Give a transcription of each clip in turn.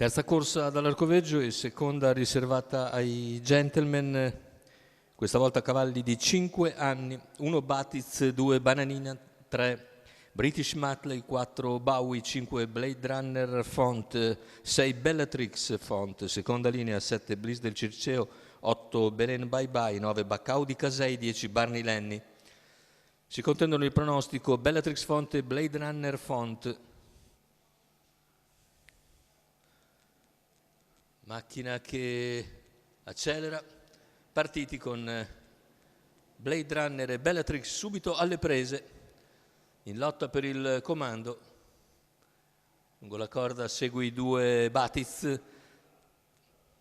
Terza corsa dall'Arcoveggio e seconda riservata ai gentleman, questa volta cavalli di 5 anni, 1 Batiz, 2 Bananina, 3 British Matley, 4 Bowie, 5 Blade Runner Font, 6 Bellatrix Font, seconda linea 7 Bliss del Circeo, 8 Belen Bye Bye, 9 Baccao di Casei, 10 Barney Lenny. Si contendono il pronostico Bellatrix Font e Blade Runner Font. Macchina che accelera, partiti con Blade Runner e Bellatrix subito alle prese, in lotta per il comando. Lungo la corda segue i 2 Batiz,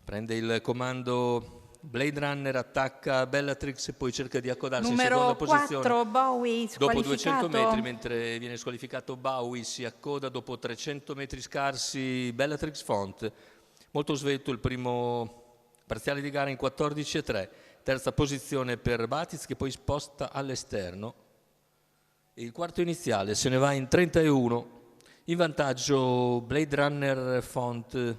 prende il comando Blade Runner, attacca Bellatrix e poi cerca di accodarsi in seconda posizione. Numero 4 Bowie Dopo 200 metri, mentre viene squalificato Bowie, si accoda dopo 300 metri scarsi Bellatrix Font. Molto svelto il primo parziale di gara in 14,3, terza posizione per Batiz che poi sposta all'esterno. Il quarto iniziale se ne va in 31, in vantaggio Blade Runner Font,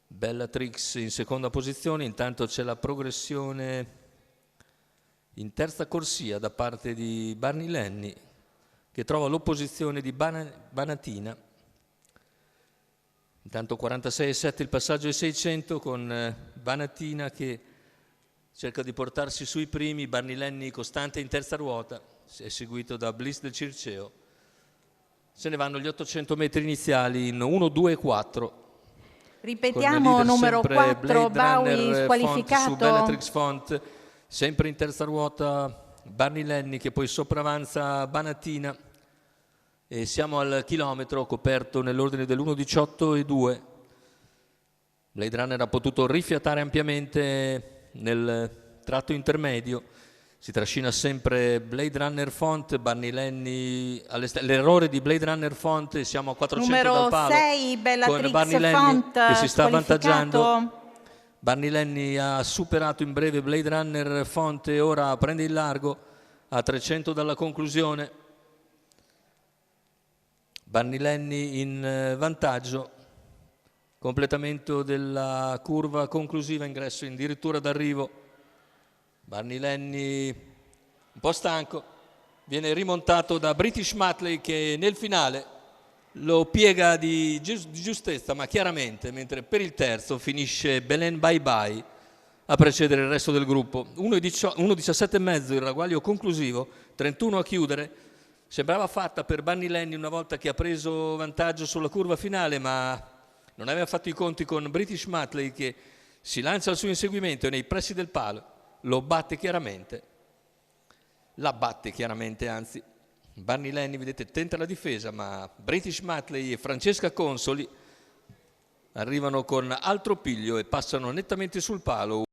Bellatrix in seconda posizione. Intanto c'è la progressione in terza corsia da parte di Barney Lenny che trova l'opposizione di Banatina. Intanto 46,7 il passaggio ai 600 con Banatina che cerca di portarsi sui primi, Barney Lenny costante in terza ruota, è seguito da Bliss del Circeo. Se ne vanno gli 800 metri iniziali in 1, 2 e 4. Ripetiamo, numero 4 Bowie squalificato. Su Bellatrix Font, sempre in terza ruota Barney Lenny che poi sopravanza Banatina. E siamo al chilometro coperto nell'ordine dell'1,18 e 2. Blade Runner ha potuto rifiatare ampiamente nel tratto intermedio. Si trascina sempre Blade Runner Font, Barney Lenny l'errore di Blade Runner Font. Siamo a 400 numero dal palo 6 Bellatrix con Barney Lenny Font che si sta avvantaggiando. Barney Lenny ha superato in breve Blade Runner Font e ora prende il largo a 300 dalla conclusione. Barney Lenny in vantaggio, completamento della curva conclusiva, ingresso addirittura d'arrivo. Barney Lenny un po' stanco, viene rimontato da British Matley che nel finale lo piega di giustezza ma chiaramente, mentre per il terzo finisce Belen Bye Bye a precedere il resto del gruppo. 1,17,5 il ragguaglio conclusivo, 31 a chiudere. Sembrava fatta per Barney Lenny una volta che ha preso vantaggio sulla curva finale, ma non aveva fatto i conti con British Matley che si lancia al suo inseguimento e nei pressi del palo lo batte chiaramente. La batte chiaramente, anzi. Barney Lenny, vedete, tenta la difesa, ma British Matley e Francesca Consoli arrivano con altro piglio e passano nettamente sul palo.